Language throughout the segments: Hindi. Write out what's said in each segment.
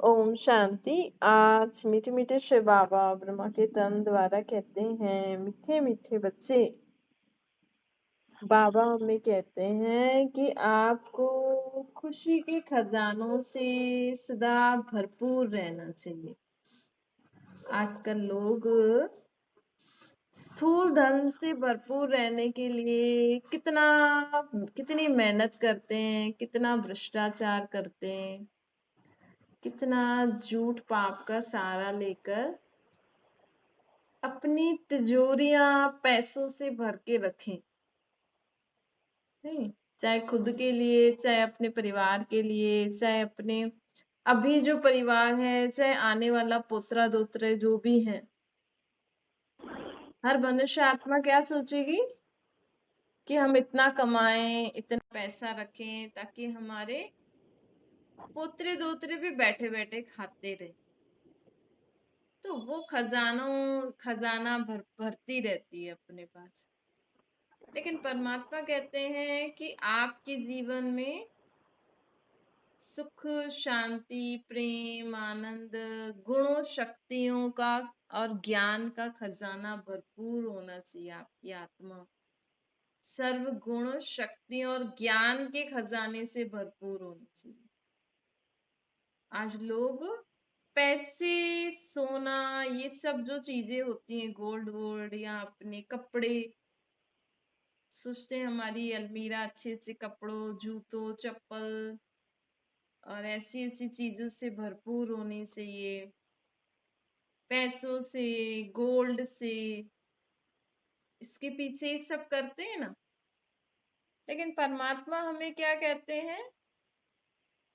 ओम शांति। आज मीठे मीठे शिव बाबा ब्रह्मा के तन द्वारा कहते हैं, मीठे मीठे बच्चे, बाबा हमें कहते हैं कि आपको खुशी के खजानों से सदा भरपूर रहना चाहिए। आजकल लोग स्थूल धन से भरपूर रहने के लिए कितनी मेहनत करते हैं, कितना भ्रष्टाचार करते हैं, कितना झूठ पाप का सहारा लेकर अपनी तिजोरियां पैसों से भर के रखें। नहीं, चाहे खुद के लिए, चाहे अपने परिवार के लिए, चाहे अपने अभी जो परिवार है, चाहे आने वाला पोतरा दोतरे जो भी है। हर मनुष्य आत्मा क्या सोचेगी कि हम इतना कमाएं, इतना पैसा रखें ताकि हमारे पोतरे दोतरे भी बैठे बैठे खाते रहे। तो वो खजाना भरती रहती है अपने पास। लेकिन परमात्मा कहते हैं कि आपके जीवन में सुख, शांति, प्रेम, आनंद, गुणों, शक्तियों का और ज्ञान का खजाना भरपूर होना चाहिए। आपकी आत्मा सर्व गुण, शक्ति और ज्ञान के खजाने से भरपूर होनी चाहिए। आज लोग पैसे, सोना, ये सब जो चीजें होती हैं, गोल्ड वोल्ड या अपने कपड़े, सोचते हैं हमारी अलमीरा अच्छे अच्छे कपड़ों, जूतों, चप्पल और ऐसी ऐसी चीजों से भरपूर होनी चाहिए, पैसों से, गोल्ड से। इसके पीछे ये सब करते हैं ना। लेकिन परमात्मा हमें क्या कहते हैं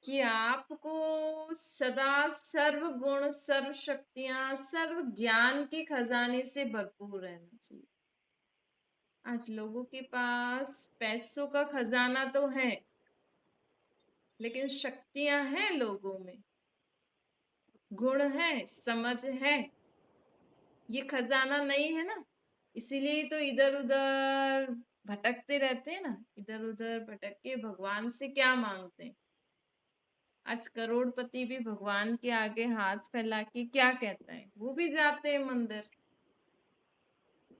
कि आपको सदा सर्व गुण, सर्व शक्तियां, सर्व ज्ञान के खजाने से भरपूर रहना चाहिए। आज लोगों के पास पैसों का खजाना तो है, लेकिन शक्तियां हैं लोगों में, गुण है, समझ है, ये खजाना नहीं है ना। इसीलिए तो इधर उधर भटकते रहते हैं ना। इधर उधर भटक के भगवान से क्या मांगते हैं। आज करोड़पति भी भगवान के आगे हाथ फैला के क्या कहता है, वो भी जाते हैं मंदिर।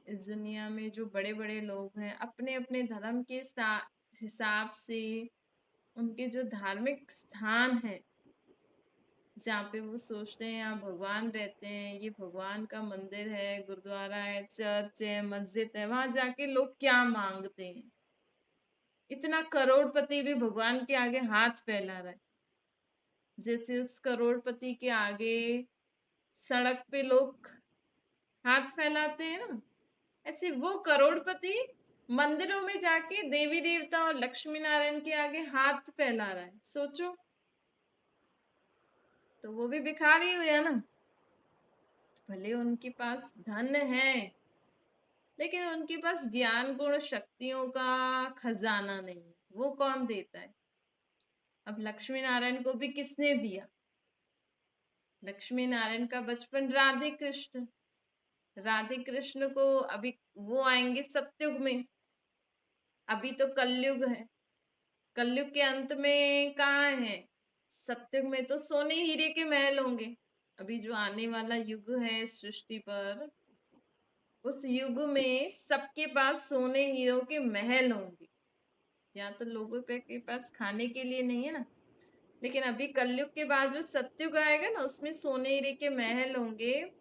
इस दुनिया में जो बड़े बड़े लोग हैं, अपने अपने धर्म के हिसाब से उनके जो धार्मिक स्थान है, जहाँ पे वो सोचते हैं यहाँ भगवान रहते हैं, ये भगवान का मंदिर है, गुरुद्वारा है, चर्च है, मस्जिद है, वहां जाके लोग क्या मांगते हैं। इतना करोड़पति भी भगवान के आगे हाथ फैला रहा है। जैसे उस करोड़पति के आगे सड़क पे लोग हाथ फैलाते हैं ना, ऐसे वो करोड़पति मंदिरों में जाके देवी देवता और लक्ष्मी नारायण के आगे हाथ फैला रहा है। सोचो, तो वो भी भिखारी हुए है ना। भले उनके पास धन है, लेकिन उनके पास ज्ञान, गुण, शक्तियों का खजाना नहीं है। वो कौन देता है। अब लक्ष्मी नारायण को भी किसने दिया। लक्ष्मी नारायण का बचपन राधे कृष्ण को अभी वो आएंगे सतयुग में। अभी तो कलयुग है। कलयुग के अंत में कहाँ है। सतयुग में तो सोने हीरे के महल होंगे। अभी जो आने वाला युग है सृष्टि पर, उस युग में सबके पास सोने हीरो के महल होंगे। या तो लोगों के पास खाने के लिए नहीं है ना। लेकिन अभी कलयुग के बाद जो सतयुग आएगा ना, उसमें सोने हीरे के महल होंगे।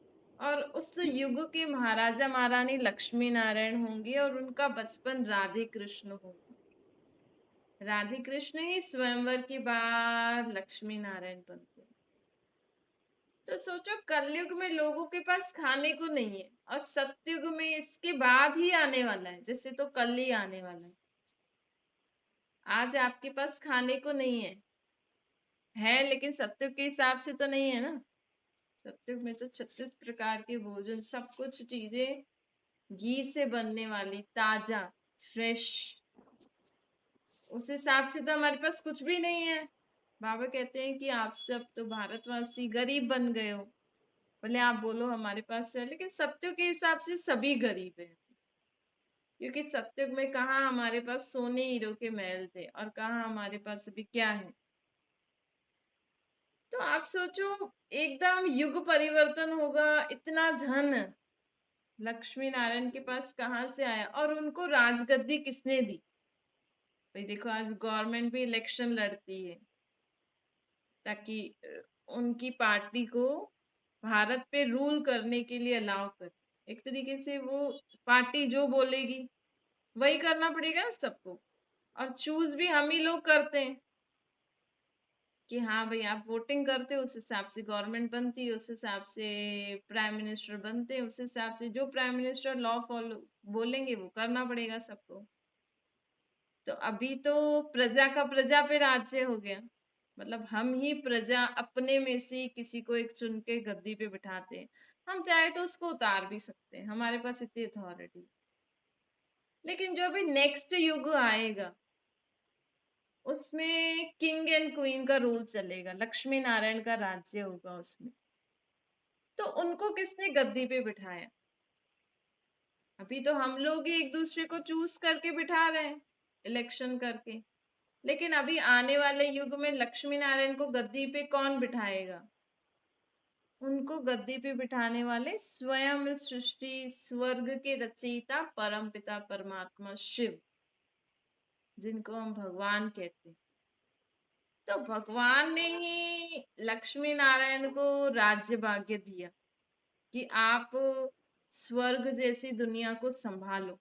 और उस युग के महाराजा महारानी लक्ष्मी नारायण होंगे और उनका बचपन राधे कृष्ण होगा। राधे कृष्ण ही स्वयंवर के बाद लक्ष्मी नारायण बनते हैं। तो सोचो, कलयुग में लोगों के पास खाने को नहीं है, और सतयुग में इसके बाद ही आने वाला है, जैसे तो कल ही आने वाला है। आज आपके पास खाने को नहीं है, लेकिन सतयुग के हिसाब से तो नहीं है ना। सतयुग में तो 36 प्रकार के भोजन, सब कुछ चीजें घी से बनने वाली, ताजा, फ्रेश। उस हिसाब से तो हमारे पास कुछ भी नहीं है। बाबा कहते हैं कि आप सब तो भारतवासी गरीब बन गए हो। भले आप बोलो हमारे पास है, लेकिन सत्यों के हिसाब से सभी गरीब है। क्योंकि सत्युग में कहाँ हमारे पास सोने हीरो के महल थे, और कहाँ हमारे पास अभी क्या है। तो आप सोचो, एकदम युग परिवर्तन होगा, इतना धन लक्ष्मी नारायण के पास कहाँ से आया, और उनको राजगद्दी किसने दी? भाई देखो, आज गवर्नमेंट भी इलेक्शन लड़ती है ताकि उनकी पार्टी को भारत पे रूल करने के लिए अलाउ करे। एक तरीके से वो पार्टी जो बोलेगी वही करना पड़ेगा ना सबको, और चूज भी हम ही लोग करते हैं कि हाँ भाई आप वोटिंग करते हो, उस हिसाब से गवर्नमेंट बनती है, उस हिसाब से प्राइम मिनिस्टर बनते हैं, उस हिसाब से जो प्राइम मिनिस्टर लॉ फॉलो बोलेंगे वो करना पड़ेगा सबको। तो अभी तो प्रजा का प्रजा पे राज्य हो गया, मतलब हम ही प्रजा अपने में से किसी को एक चुन के गद्दी पे बिठाते हैं। हम चाहे तो उसको उतार भी सकते हैं, हमारे पास इतनी अथॉरिटी। लेकिन जो अभी नेक्स्ट युग आएगा उसमें किंग एंड क्वीन का रूल चलेगा, लक्ष्मी नारायण का राज्य होगा उसमें। तो उनको किसने गद्दी पे बिठाया? अभी तो हम लोग ही एक दूसरे को चूज करके बिठा रहे हैं, इलेक्शन करके। लेकिन अभी आने वाले युग में लक्ष्मी नारायण को गद्दी पे कौन बिठाएगा? उनको गद्दी पे बिठाने वाले स्वयं सृष्टि स्वर्ग के रचयिता परम पिता परमात्मा शिव, जिनको हम भगवान कहते हैं। तो भगवान ने ही लक्ष्मी नारायण को राज्य भाग्य दिया कि आप स्वर्ग जैसी दुनिया को संभालो।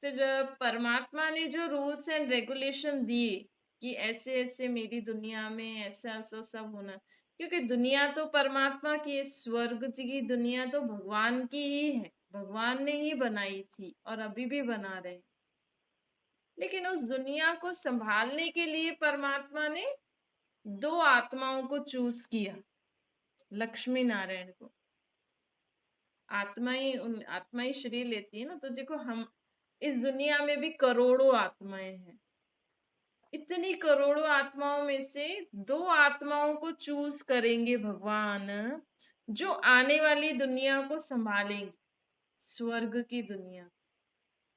फिर परमात्मा ने जो रूल्स एंड रेगुलेशन दिए कि ऐसे ऐसे मेरी दुनिया में ऐसा ऐसा सब होना, क्योंकि दुनिया तो परमात्मा की है, स्वर्ग की दुनिया तो भगवान की ही है, भगवान ने ही बनाई थी और अभी भी बना रहे। लेकिन उस दुनिया को संभालने के लिए परमात्मा ने दो आत्माओं को चूज किया, लक्ष्मी नारायण को। आत्मा ही शरीर लेती है ना, तो देखो हम इस दुनिया में भी करोड़ों आत्माएं हैं। इतनी करोड़ों आत्माओं में से दो आत्माओं को चूज करेंगे भगवान, जो आने वाली दुनिया को संभालेंगे, स्वर्ग की दुनिया।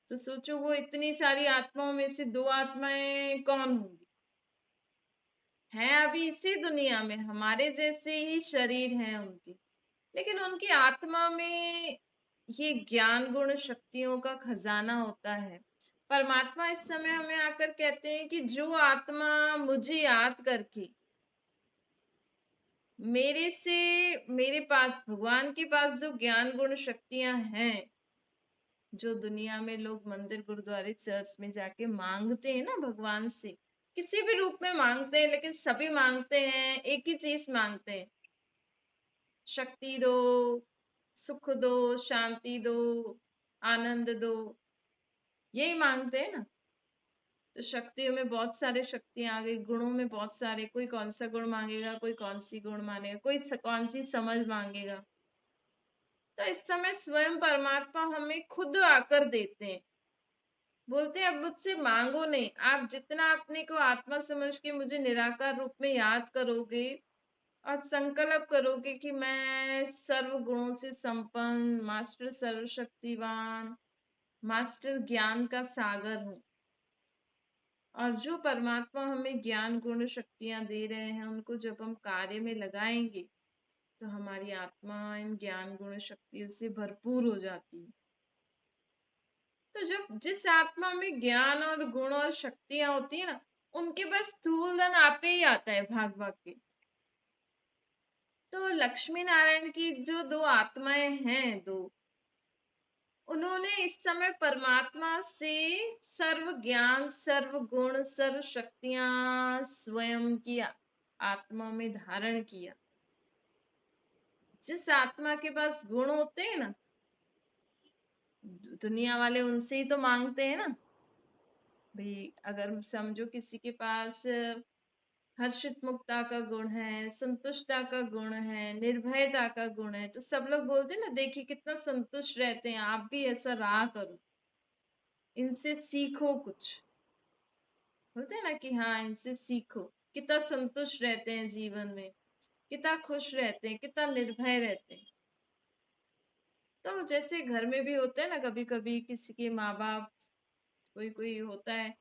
तो सोचो वो इतनी सारी आत्माओं में से दो आत्माएं कौन होंगी? हैं अभी इसी दुनिया में, हमारे जैसे ही शरीर हैं उनके, लेकिन उनकी आत्मा में ये ज्ञान गुण शक्तियों का खजाना होता है। परमात्मा इस समय हमें आकर कहते हैं कि जो आत्मा मुझे याद करके मेरे से, मेरे पास, भगवान के पास जो ज्ञान गुण शक्तियां हैं, जो दुनिया में लोग मंदिर गुरुद्वारे चर्च में जाके मांगते हैं ना भगवान से, किसी भी रूप में मांगते हैं, लेकिन सभी मांगते हैं एक ही चीज मांगते हैं, शक्ति दो, सुख दो, शांति दो, आनंद दो, यही मांगते हैं ना। तो शक्तियों में बहुत सारे शक्तियां आ गई, गुणों में बहुत सारे, कोई कौन सा गुण मांगेगा, कोई कौन सी गुण मांगेगा, कोई कौन सी समझ मांगेगा। तो इस समय स्वयं परमात्मा हमें खुद आकर देते हैं, बोलते हैं अब मुझसे मांगो नहीं, आप जितना अपने को आत्मा समझ के मुझे निराकार रूप में याद करोगे और संकल्प करोगे कि मैं सर्व गुणों से संपन्न मास्टर सर्वशक्तिवान मास्टर ज्ञान का सागर हूँ, और जो परमात्मा हमें ज्ञान गुण शक्तियां दे रहे हैं उनको जब हम कार्य में लगाएंगे तो हमारी आत्मा इन ज्ञान गुण शक्तियों से भरपूर हो जाती है। तो जब जिस आत्मा में ज्ञान और गुण और शक्तियां होती है ना, उनके पास स्थूल धन आपे ही आता है भाग भाग के। तो लक्ष्मी नारायण की जो दो आत्माएं हैं, दो, उन्होंने इस समय परमात्मा से सर्व ज्ञान सर्व गुण सर्व शक्तियां स्वयं की आत्मा में धारण किया। जिस आत्मा के पास गुण होते हैं ना, दुनिया वाले उनसे ही तो मांगते हैं ना भाई। अगर समझो किसी के पास हर्षित मुक्ता का गुण है, संतुष्टता का गुण है, निर्भयता का गुण है, तो सब लोग बोलते हैं ना देखिए कितना संतुष्ट रहते हैं, आप भी ऐसा रहा करो, इनसे सीखो कुछ। बोलते हैं ना कि हाँ इनसे सीखो, कितना संतुष्ट रहते हैं जीवन में, कितना खुश रहते हैं, कितना निर्भय रहते हैं। तो जैसे घर में भी होता है ना, कभी कभी किसी के माँ बाप, कोई कोई होता है,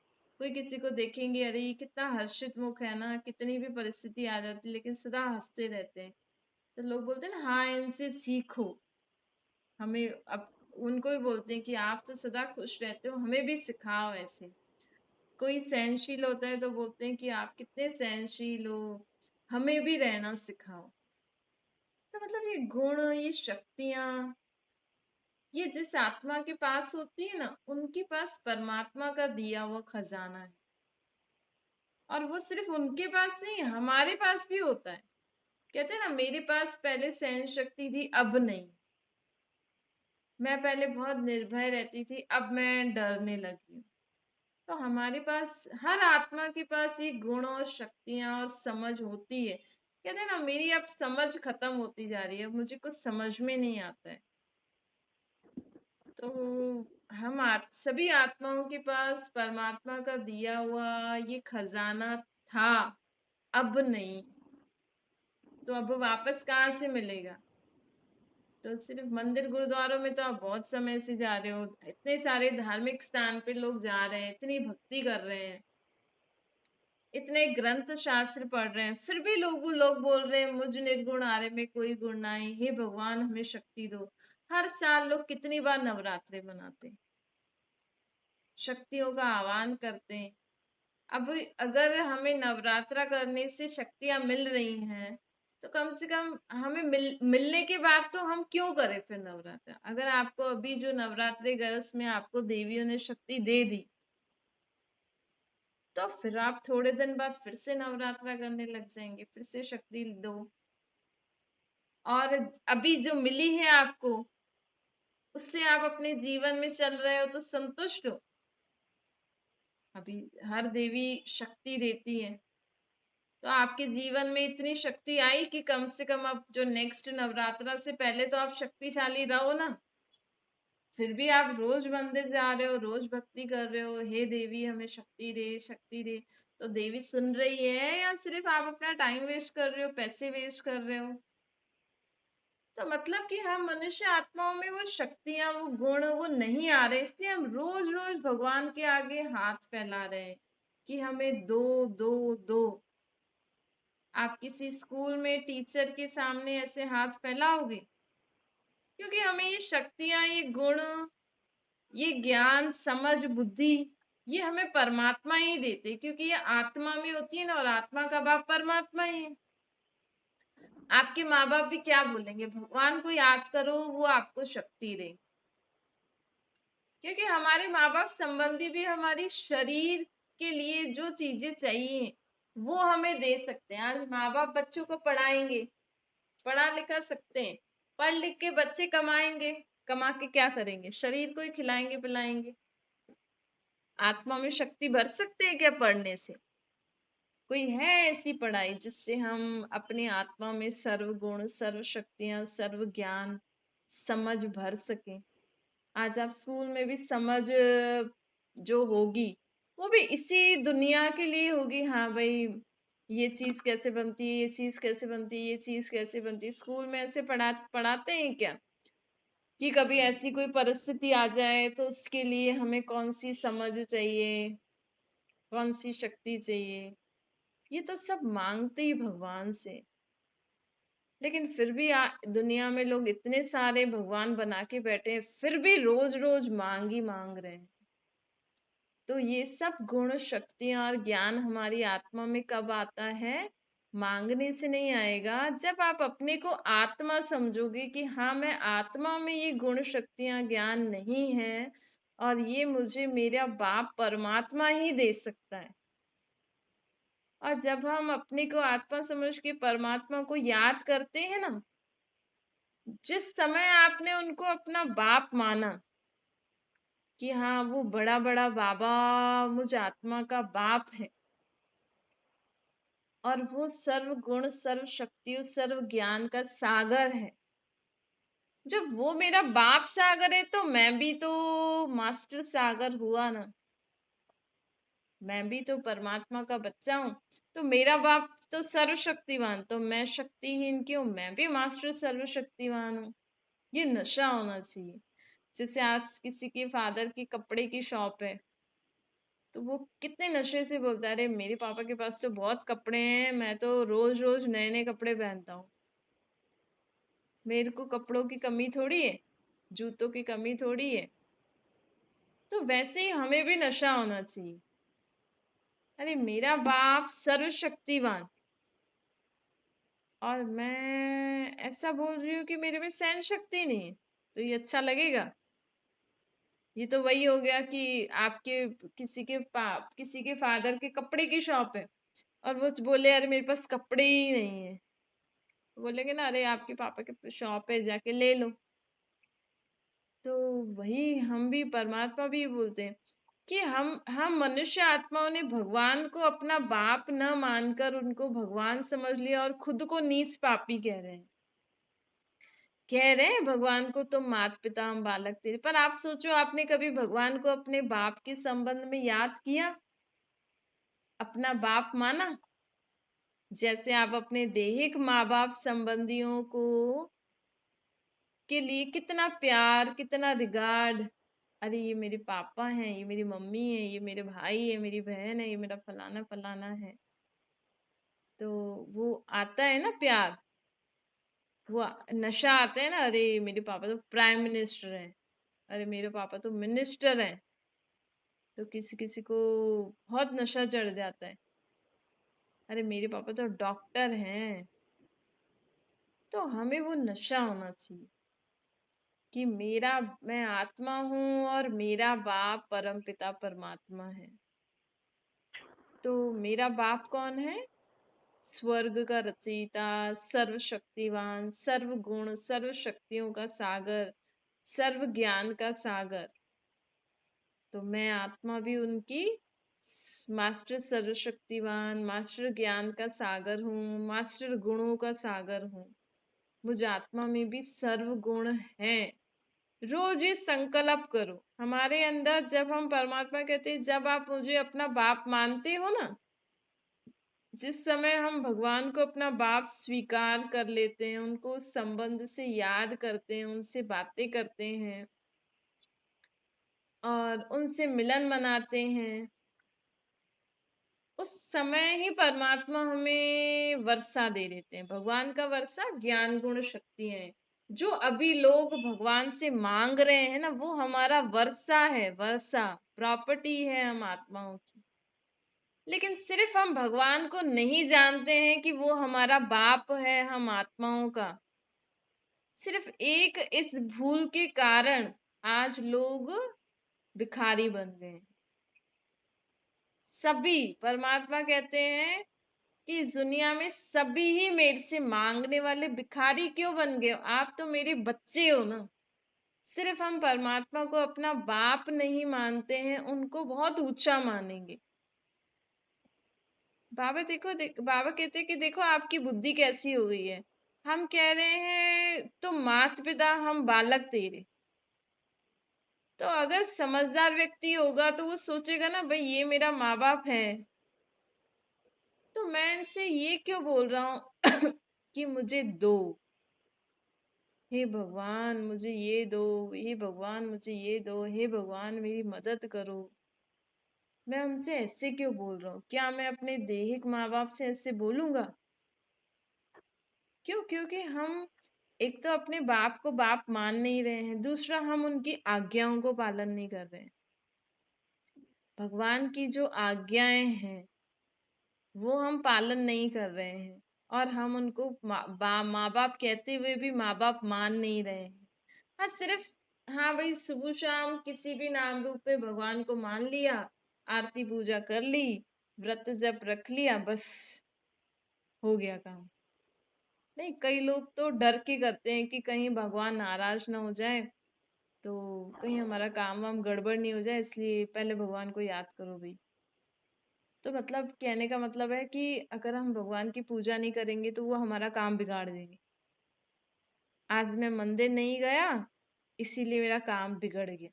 कोई किसी को देखेंगे, अरे ये कितना हर्षित मुख है ना, कितनी भी परिस्थिति आ जाती लेकिन सदा हंसते रहते हैं, तो लोग बोलते हैं ना, हाँ इनसे सीखो। हमें अब उनको भी बोलते हैं कि आप तो सदा खुश रहते हो, हमें भी सिखाओ ऐसे। कोई सहनशील होता है तो बोलते हैं कि आप कितने सहनशील हो, हमें भी रहना सिखाओ। तो मतलब ये गुण, ये शक्तियां, ये जिस आत्मा के पास होती है ना, उनके पास परमात्मा का दिया हुआ खजाना है। और वो सिर्फ उनके पास नहीं, हमारे पास भी होता है। कहते हैं ना, मेरे पास पहले सहन शक्ति थी, अब नहीं। मैं पहले बहुत निर्भय रहती थी, अब मैं डरने लगी हूँ। तो हमारे पास, हर आत्मा के पास ये गुण और शक्तियां और समझ होती है। कहते हैं ना, मेरी अब समझ खत्म होती जा रही है, अब मुझे कुछ समझ में नहीं आता है। तो हम सभी आत्माओं के पास परमात्मा का दिया हुआ ये खजाना था, अब नहीं। तो अब वापस कहाँ से मिलेगा? तो सिर्फ मंदिर गुरुद्वारों में तो आप बहुत समय से जा रहे हो, इतने सारे धार्मिक स्थान पे लोग जा रहे हैं, इतनी भक्ति कर रहे हैं, इतने ग्रंथ शास्त्र पढ़ रहे हैं, फिर भी लोग बोल रहे हैं मुझ निर्गुण आर्य में कोई गुण नहीं, हे भगवान हमें शक्ति दो। हर साल लोग कितनी बार नवरात्रे मनाते हैं, शक्तियों का आह्वान करते हैं। अब अगर हमें नवरात्रा करने से शक्तियां मिल रही हैं, तो कम से कम हमें मिलने के बाद तो हम क्यों करें फिर नवरात्रा? अगर आपको अभी जो नवरात्रे गए उसमें आपको देवियों ने शक्ति दे दी, तो फिर आप थोड़े दिन बाद फिर से नवरात्रा करने लग जाएंगे, फिर से शक्ति दो। और अभी जो मिली है आपको, उससे आप अपने जीवन में चल रहे हो तो संतुष्ट हो। अभी हर देवी शक्ति देती है, तो आपके जीवन में इतनी शक्ति आई कि कम से कम अब जो नेक्स्ट नवरात्रा से पहले तो आप शक्तिशाली रहो ना। फिर भी आप रोज मंदिर जा रहे हो, रोज भक्ति कर रहे हो, हे देवी हमें शक्ति दे, शक्ति दे। तो देवी सुन रही है या सिर्फ आप अपना टाइम वेस्ट कर रहे हो, पैसे वेस्ट कर रहे हो? तो मतलब कि हम मनुष्य आत्माओं में वो शक्तियां, वो गुण, वो नहीं आ रहे, इसलिए हम रोज रोज भगवान के आगे हाथ फैला रहे हैं कि हमें दो, दो, दो। आप किसी स्कूल में टीचर के सामने ऐसे हाथ फैलाओगे? क्योंकि हमें ये शक्तियां, ये गुण, ये ज्ञान, समझ, बुद्धि, ये हमें परमात्मा ही देते, क्योंकि ये आत्मा में होती है ना, और आत्मा का बाप परमात्मा ही है। आपके माँ बाप भी क्या बोलेंगे? भगवान को याद करो, वो आपको शक्ति दे। क्योंकि हमारे माँ बाप संबंधी भी हमारी शरीर के लिए जो चीजें चाहिए वो हमें दे सकते हैं। आज माँ बाप बच्चों को पढ़ाएंगे, पढ़ा लिखा सकते हैं, पढ़ लिख के बच्चे कमाएंगे, कमा के क्या करेंगे? शरीर को ही खिलाएंगे पिलाएंगे। आत्मा में शक्ति भर सकते हैं क्या पढ़ने से? कोई है ऐसी पढ़ाई जिससे हम अपनी आत्मा में सर्व गुण, सर्व शक्तियां, सर्व ज्ञान, समझ भर सकें? आज आप स्कूल में भी समझ जो होगी, वो भी इसी दुनिया के लिए होगी। हाँ भाई, ये चीज कैसे बनती है, ये चीज कैसे बनती है, ये चीज कैसे बनती है। स्कूल में ऐसे पढ़ाते हैं क्या कि कभी ऐसी कोई परिस्थिति आ जाए तो उसके लिए हमें कौन सी समझ चाहिए, कौन सी शक्ति चाहिए? ये तो सब मांगते ही भगवान से। लेकिन फिर भी दुनिया में लोग इतने सारे भगवान बना के बैठे हैं, फिर भी रोज रोज मांग ही मांग रहे हैं। तो ये सब गुण, शक्तियां और ज्ञान हमारी आत्मा में कब आता है? मांगने से नहीं आएगा। जब आप अपने को आत्मा समझोगे कि हाँ, मैं आत्मा में ये गुण, शक्तियां, ज्ञान नहीं है, और ये मुझे मेरा बाप परमात्मा ही दे सकता है। और जब हम अपने को आत्मा समझ के परमात्मा को याद करते हैं ना, जिस समय आपने उनको अपना बाप माना कि हाँ, वो बड़ा बड़ा बाबा मुझ आत्मा का बाप है, और वो सर्व गुण, सर्व शक्तियों, सर्व ज्ञान का सागर है। जब वो मेरा बाप सागर है, तो मैं भी तो मास्टर सागर हुआ ना। मैं भी तो परमात्मा का बच्चा हूँ। तो मेरा बाप तो सर्वशक्तिवान, तो मैं शक्तिहीन क्यों? मैं भी मास्टर सर्वशक्तिवान हूँ। ये नशा होना चाहिए। जैसे आज किसी के फादर की कपड़े की शॉप है, तो वो कितने नशे से बोलता है, अरे मेरे पापा के पास तो बहुत कपड़े हैं, मैं तो रोज रोज नए नए कपड़े पहनता हूँ, मेरे को कपड़ों की कमी थोड़ी है, जूतों की कमी थोड़ी है। तो वैसे ही हमें भी नशा होना चाहिए। अरे मेरा बाप सर्वशक्तिवान, और मैं ऐसा बोल रही हूँ कि मेरे में सहन शक्ति नहीं है, तो ये अच्छा लगेगा? ये तो वही हो गया कि आपके किसी के फादर के कपड़े की शॉप है, और वो बोले अरे मेरे पास कपड़े ही नहीं है, बोलेंगे ना अरे आपके पापा के शॉप है, जाके ले लो। तो वही हम भी, परमात्मा भी बोलते हैं कि हम मनुष्य आत्माओं ने भगवान को अपना बाप न मानकर उनको भगवान समझ लिया और खुद को नीच पापी कह रहे हैं। कह रहे हैं भगवान को तुम मात पिता हम बालक तेरे, पर आप सोचो, आपने कभी भगवान को अपने बाप के संबंध में याद किया, अपना बाप माना? जैसे आप अपने देहिक माँ बाप संबंधियों को के लिए कितना प्यार, कितना रिगार्ड, अरे ये मेरे पापा हैं, ये मेरी मम्मी है, ये मेरे भाई है, मेरी बहन है, ये मेरा फलाना फलाना है। तो वो आता है ना प्यार, वो नशा आता है ना, अरे मेरे पापा तो प्राइम मिनिस्टर हैं, अरे मेरे पापा तो मिनिस्टर हैं। तो किसी किसी को बहुत नशा चढ़ जाता है, अरे मेरे पापा तो डॉक्टर हैं। तो हमें वो नशा होना चाहिए कि मैं आत्मा हूँ और मेरा बाप परम पिता परमात्मा है। तो मेरा बाप कौन है? स्वर्ग का रचयिता, सर्वशक्तिवान, सर्व गुण, सर्व शक्तियों का सागर, सर्व ज्ञान का सागर। तो मैं आत्मा भी उनकी मास्टर सर्वशक्तिवान, मास्टर ज्ञान का सागर हूँ, मास्टर गुणों का सागर हूँ। मुझ आत्मा में भी सर्व गुण है। रोज ये संकल्प करो हमारे अंदर, जब हम परमात्मा कहते हैं जब आप मुझे अपना बाप मानते हो ना, जिस समय हम भगवान को अपना बाप स्वीकार कर लेते हैं, उनको उस संबंध से याद करते हैं, उनसे बातें करते हैं और उनसे मिलन मनाते हैं, उस समय ही परमात्मा हमें वर्षा दे देते हैं। भगवान का वर्षा ज्ञान गुण शक्ति है। जो अभी लोग भगवान से मांग रहे हैं ना, वो हमारा वर्षा है, वर्षा प्रॉपर्टी है हम आत्माओं की। लेकिन सिर्फ हम भगवान को नहीं जानते हैं कि वो हमारा बाप है हम आत्माओं का। सिर्फ एक इस भूल के कारण आज लोग भिखारी बन गए। सभी, परमात्मा कहते हैं कि इस दुनिया में सभी ही मेरे से मांगने वाले भिखारी क्यों बन गए हो? आप तो मेरे बच्चे हो ना। सिर्फ हम परमात्मा को अपना बाप नहीं मानते हैं, उनको बहुत ऊंचा मानेंगे। बाबा कहते हैं कि देखो आपकी बुद्धि कैसी हो गई है। हम कह रहे हैं तुम मात पिता हम बालक तेरे। तो अगर समझदार व्यक्ति होगा तो वो सोचेगा ना, भाई ये मेरा माँ बाप है, तो मैं इनसे ये क्यों बोल रहा हूँ कि मुझे दो, हे भगवान मुझे ये दो, हे भगवान मुझे ये दो, हे भगवान मेरी मदद करो। मैं उनसे ऐसे क्यों बोल रहा हूँ? क्या मैं अपने देहिक माँ बाप से ऐसे बोलूंगा? क्यों? क्योंकि हम एक तो अपने बाप को बाप मान नहीं रहे हैं, दूसरा हम उनकी आज्ञाओं को पालन नहीं कर रहे हैं। भगवान की जो आज्ञाएं हैं वो हम पालन नहीं कर रहे हैं, और हम उनको माँ बाप कहते हुए भी माँ बाप मान नहीं रहे हैं। हाँ सिर्फ, हाँ भाई सुबह शाम किसी भी नाम रूप पे भगवान को मान लिया, आरती पूजा कर ली, व्रत जप रख लिया, बस हो गया काम। नहीं, कई लोग तो डर के करते हैं कि कहीं भगवान नाराज ना हो जाए, तो कहीं हमारा काम वाम गड़बड़ नहीं हो जाए, इसलिए पहले भगवान को याद करो भाई। तो मतलब कहने का मतलब है कि अगर हम भगवान की पूजा नहीं करेंगे तो वो हमारा काम बिगाड़ देंगे। आज मैं मंदिर नहीं गया इसीलिए मेरा काम बिगड़ गया।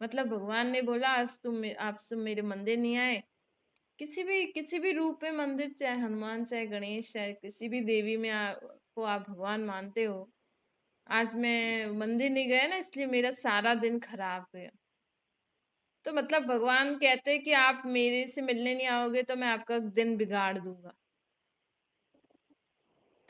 मतलब भगवान ने बोला आज तुम मेरे मंदिर नहीं आए, किसी भी रूप में मंदिर, चाहे हनुमान चाहे गणेश चाहे किसी भी देवी में को आप भगवान मानते हो, आज मैं मंदिर नहीं गया ना, इसलिए मेरा सारा दिन खराब गया। तो मतलब भगवान कहते हैं कि आप मेरे से मिलने नहीं आओगे तो मैं आपका दिन बिगाड़ दूंगा।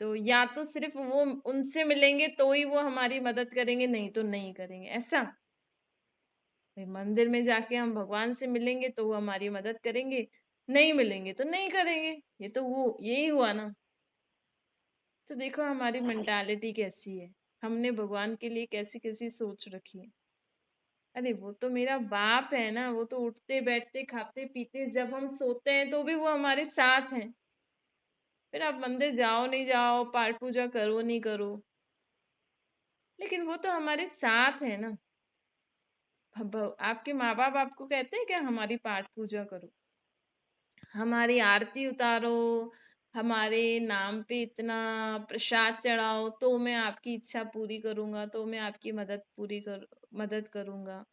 तो या तो सिर्फ वो उनसे मिलेंगे तो ही वो हमारी मदद करेंगे, नहीं तो नहीं करेंगे, ऐसा। भाई मंदिर में जाके हम भगवान से मिलेंगे तो वो हमारी मदद करेंगे, नहीं मिलेंगे तो नहीं करेंगे। ये तो वो यही हुआ ना। तो देखो हमारी मेंटालिटी कैसी है, हमने भगवान के लिए कैसी कैसी सोच रखी है। अरे वो तो मेरा बाप है ना, वो तो उठते बैठते खाते पीते, जब हम सोते हैं तो भी वो हमारे साथ हैं। फिर आप मंदिर जाओ नहीं जाओ, पाठ पूजा करो नहीं करो, लेकिन वो तो हमारे साथ है ना। आपके माँ बाप आपको कहते हैं क्या हमारी पाठ पूजा करो, हमारी आरती उतारो, हमारे नाम पे इतना प्रसाद चढ़ाओ, तो मैं आपकी इच्छा पूरी करूंगा, तो मैं आपकी मदद करूंगा।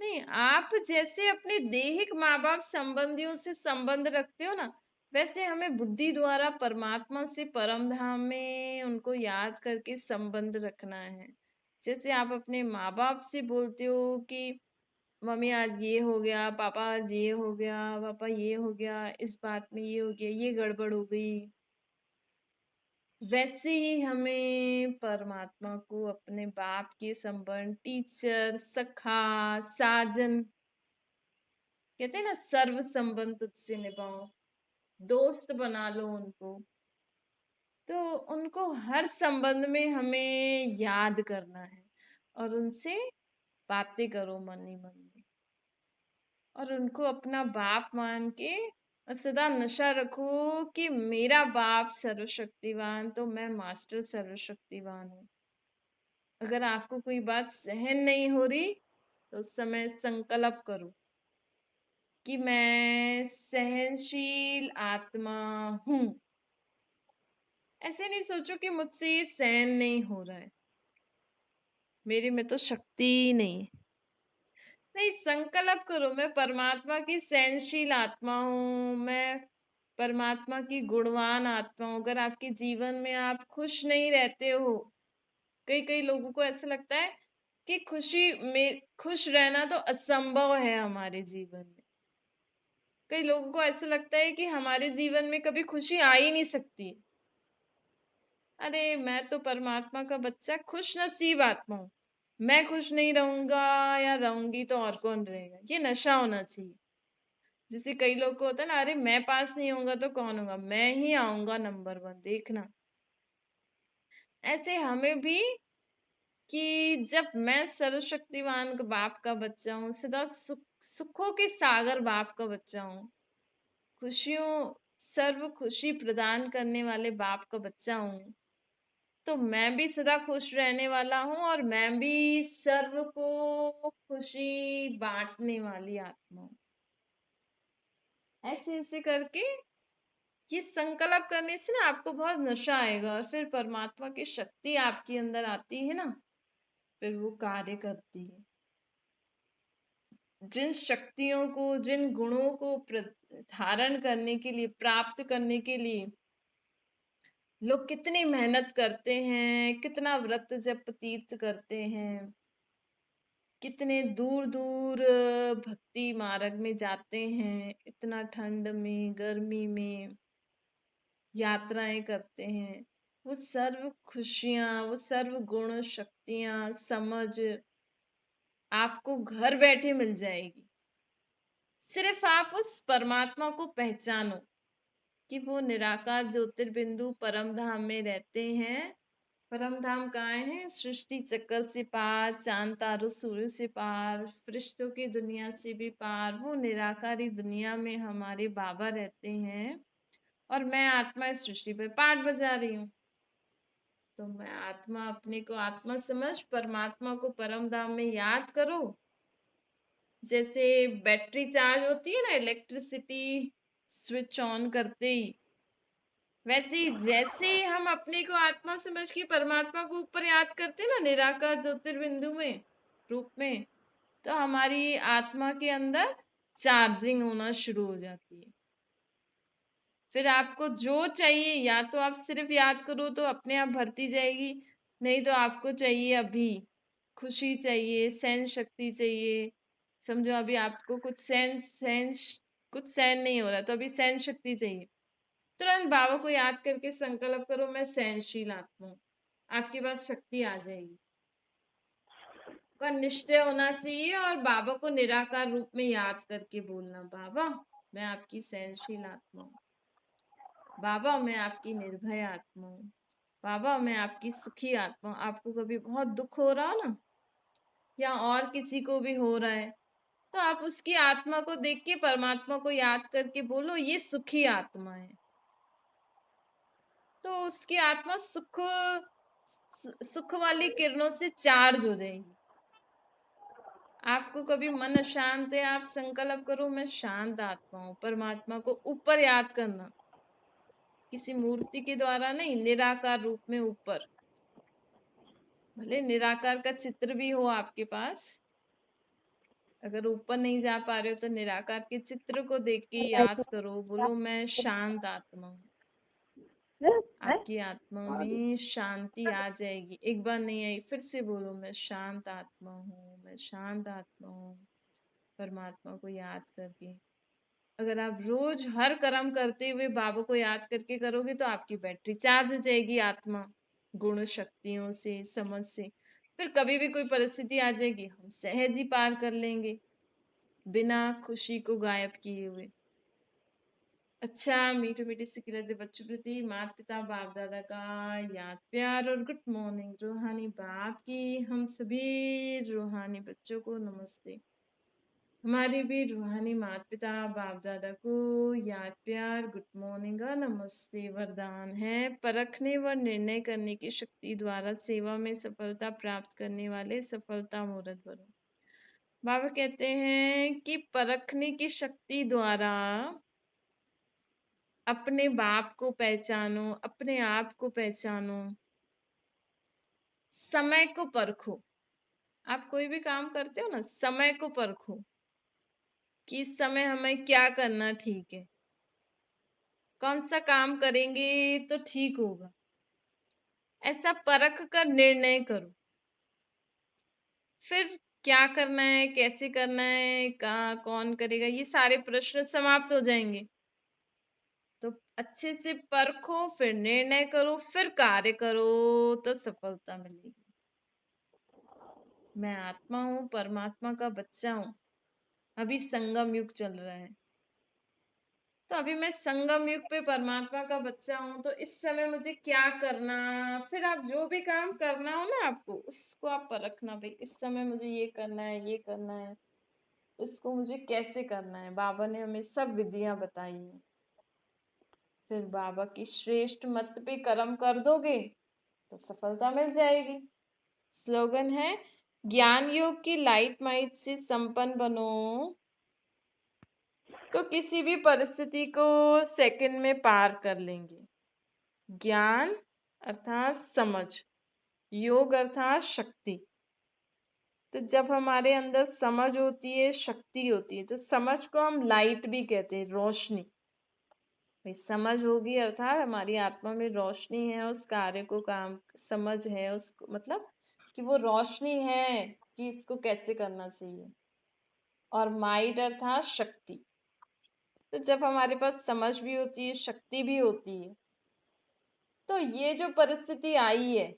नहीं, आप जैसे अपने देहिक माँ बाप संबंधियों से संबंध रखते हो ना, वैसे हमें बुद्धि द्वारा परमात्मा से परम धाम में उनको याद करके संबंध रखना है। जैसे आप अपने माँ बाप से बोलते हो कि मम्मी आज ये हो गया, पापा आज ये हो गया, पापा ये हो गया, इस बात में ये हो गया, ये गड़बड़ हो गई, वैसे ही हमें परमात्मा को अपने बाप के संबंध, टीचर, सखा, साजन, कहते हैं ना सर्व संबंध तुझसे निभाओ, दोस्त बना लो उनको। तो उनको हर संबंध में हमें याद करना है और उनसे बातें करो मन ही मन में, और उनको अपना बाप मान के और सदा नशा रखो कि मेरा बाप सर्वशक्तिवान तो मैं मास्टर सर्वशक्तिवान हूँ। अगर आपको कोई बात सहन नहीं हो रही तो उस समय संकल्प करो कि मैं सहनशील आत्मा हूँ। ऐसे नहीं सोचो कि मुझसे ये सहन नहीं हो रहा है, मेरे में तो शक्ति ही नहीं है। नहीं, संकल्प करो मैं परमात्मा की सहनशील आत्मा हूँ, मैं परमात्मा की गुणवान आत्मा हूँ। अगर आपके जीवन में आप खुश नहीं रहते हो, कई कई लोगों को ऐसा लगता है कि खुश रहना तो असंभव है हमारे जीवन में। कई लोगों को ऐसा लगता है कि हमारे जीवन में कभी खुशी आ ही नहीं सकती। अरे मैं तो परमात्मा का बच्चा खुश नसीब आत्मा हूँ, मैं खुश नहीं रहूंगा या रहूंगी तो और कौन रहेगा, ये नशा होना चाहिए। जैसे कई लोग को होता है ना, अरे मैं पास नहीं होऊंगा तो कौन होगा, मैं ही आऊंगा नंबर वन, देखना। ऐसे हमें भी कि जब मैं सर्वशक्तिमान के बाप का बच्चा हूँ, सदा सुखों के सागर बाप का बच्चा हूँ, खुशियों सर्व खुशी प्रदान करने वाले बाप का बच्चा हूँ, तो मैं भी सदा खुश रहने वाला हूँ और मैं भी सर्व को खुशी बांटने वाली आत्मा हूँ। ऐसे ऐसे करके ये संकल्प करने से ना आपको बहुत नशा आएगा और फिर परमात्मा की शक्ति आपके अंदर आती है ना, फिर वो कार्य करती है। जिन शक्तियों को, जिन गुणों को धारण करने के लिए, प्राप्त करने के लिए लोग कितनी मेहनत करते हैं, कितना व्रत जप तीर्थ करते हैं, कितने दूर दूर भक्ति मार्ग में जाते हैं, इतना ठंड में गर्मी में यात्राएं करते हैं, वो सर्व खुशियां, वो सर्व गुण शक्तियां समझ आपको घर बैठे मिल जाएगी। सिर्फ आप उस परमात्मा को पहचानो कि वो निराकार ज्योतिर्बिंदु परम धाम में रहते हैं। परम धाम कहाँ है? सृष्टि चक्र से पार, चांद तारों सूर्य से पार, फरिश्तों की दुनिया से भी पार, वो निराकारी दुनिया में हमारे बाबा रहते हैं और मैं आत्मा इस सृष्टि पर पाठ बजा रही हूँ। तो मैं आत्मा, अपने को आत्मा समझ परमात्मा को परम धाम में याद करो। जैसे बैटरी चार्ज होती है ना, इलेक्ट्रिसिटी स्विच ऑन करते ही, वैसे ही जैसे ही हम अपने को आत्मा समझ के परमात्मा को ऊपर याद करते हैं ना, निराकार ज्योतिर्बिंदु में रूप में, तो हमारी आत्मा के अंदर चार्जिंग होना शुरू हो जाती है। फिर आपको जो चाहिए, या तो आप सिर्फ याद करो तो अपने आप भरती जाएगी, नहीं तो आपको चाहिए अभी खुशी चाहिए, सहन शक्ति चाहिए, समझो अभी आपको कुछ सहन नहीं हो रहा, तो अभी सहन शक्ति चाहिए। तुरंत बाबा को याद करके संकल्प करो, मैं सहनशील आत्मा हूँ, आपके पास शक्ति आ जाएगी। का निश्चय होना चाहिए और बाबा को निराकार रूप में याद करके बोलना, बाबा मैं आपकी सहनशील आत्मा हूँ, बाबा मैं आपकी निर्भय आत्मा हूँ, बाबा मैं आपकी सुखी आत्मा हूँ। आपको कभी बहुत दुख हो रहा ना, या और किसी को भी हो रहा है, तो आप उसकी आत्मा को देख के परमात्मा को याद करके बोलो, ये सुखी आत्मा है, तो उसकी आत्मा सुख वाली किरणों से चार्ज हो जाएगी। आपको कभी मन अशांत है, आप संकल्प करो, मैं शांत आत्मा हूँ, परमात्मा को ऊपर याद करना, किसी मूर्ति के द्वारा नहीं, निराकार रूप में ऊपर। भले निराकार का चित्र भी हो आपके पास, अगर ऊपर नहीं जा पा रहे हो तो निराकार के चित्र को देख के याद करो, बोलो मैं शांत आत्मा हूँ। आपकी आत्मा में शांति आ जाएगी। एक बार नहीं आई, फिर से बोलो, मैं शांत आत्मा हूँ, मैं शांत आत्मा हूँ, परमात्मा को याद करके। अगर आप रोज हर कर्म करते हुए बाबा को याद करके करोगे तो आपकी बैटरी चार्ज हो जाएगी, आत्मा गुण शक्तियों से, समझ से। फिर कभी भी कोई परिस्थिति आ जाएगी, हम सहज ही पार कर लेंगे, बिना खुशी को गायब किए हुए। अच्छा, मीठे मीठे से खिलते बच्चों प्रति माता पिता बाप दादा का याद प्यार और गुड मॉर्निंग। रूहानी बाप की हम सभी रूहानी बच्चों को नमस्ते। हमारे भी रूहानी माता पिता बाप दादा को याद प्यार गुड मॉर्निंग और नमस्ते। वरदान है, परखने व निर्णय करने की शक्ति द्वारा सेवा में सफलता प्राप्त करने वाले सफलता मूर्त बनो। बाबा कहते हैं कि परखने की शक्ति द्वारा अपने बाप को पहचानो, अपने आप को पहचानो, समय को परखो। आप कोई भी काम करते हो ना, समय को परखो कि इस समय हमें क्या करना ठीक है, कौन सा काम करेंगे तो ठीक होगा, ऐसा परख कर निर्णय करो। फिर क्या करना है, कैसे करना है, कहाँ कौन करेगा, ये सारे प्रश्न समाप्त हो जाएंगे। तो अच्छे से परखो, फिर निर्णय करो, फिर कार्य करो, तो सफलता मिलेगी। मैं आत्मा हूँ, परमात्मा का बच्चा हूँ। अभी संगम युग चल रहा है, तो अभी मैं संगम युग पे परमात्मा का बच्चा हूँ, तो इस समय मुझे क्या करना। फिर आप जो भी काम करना हो ना आपको, उसको आप परखना, भाई इस समय मुझे ये करना है, ये करना है, इसको मुझे कैसे करना है। बाबा ने हमें सब विधियां बताई हैं। फिर बाबा की श्रेष्ठ मत पे कर्म कर दोगे तो सफलता मिल जाएगी। स्लोगन है, ज्ञान योग की लाइट माइट से संपन्न बनो, तो किसी भी परिस्थिति को सेकंड में पार कर लेंगे। ज्ञान अर्थात समझ, योग अर्थात शक्ति। तो जब हमारे अंदर समझ होती है, शक्ति होती है, तो समझ को हम लाइट भी कहते हैं, रोशनी। भाई समझ होगी अर्थात हमारी आत्मा में रोशनी है, उस कार्य को काम समझ है, उसको मतलब कि वो रोशनी है कि इसको कैसे करना चाहिए। और माइट अर्थात शक्ति। तो जब हमारे पास समझ भी होती है, शक्ति भी होती है, तो ये जो परिस्थिति आई है,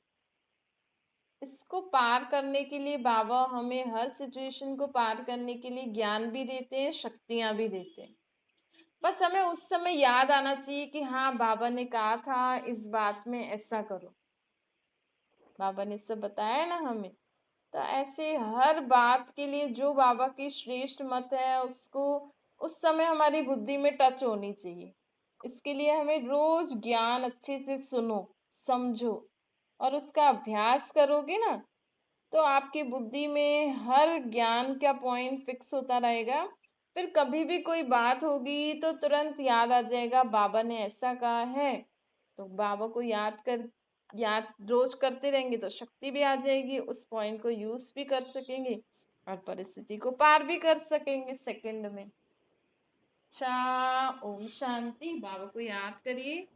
इसको पार करने के लिए बाबा हमें हर सिचुएशन को पार करने के लिए ज्ञान भी देते हैं, शक्तियां भी देते हैं। बस हमें उस समय याद आना चाहिए कि हाँ, बाबा ने कहा था इस बात में ऐसा करो, बाबा ने सब बताया ना हमें। तो ऐसे हर बात के लिए जो बाबा की श्रेष्ठ मत है, उसको उस समय हमारी बुद्धि में टच होनी चाहिए। इसके लिए हमें रोज ज्ञान अच्छे से सुनो, समझो और उसका अभ्यास करोगे ना, तो आपकी बुद्धि में हर ज्ञान का पॉइंट फिक्स होता रहेगा। फिर कभी भी कोई बात होगी तो तुरंत याद आ जाएगा, बाबा ने ऐसा कहा है। तो बाबा को याद रोज करते रहेंगे तो शक्ति भी आ जाएगी, उस पॉइंट को यूज भी कर सकेंगे और परिस्थिति को पार भी कर सकेंगे सेकंड में। अच्छा, ओम शांति। बाबा को याद करिए,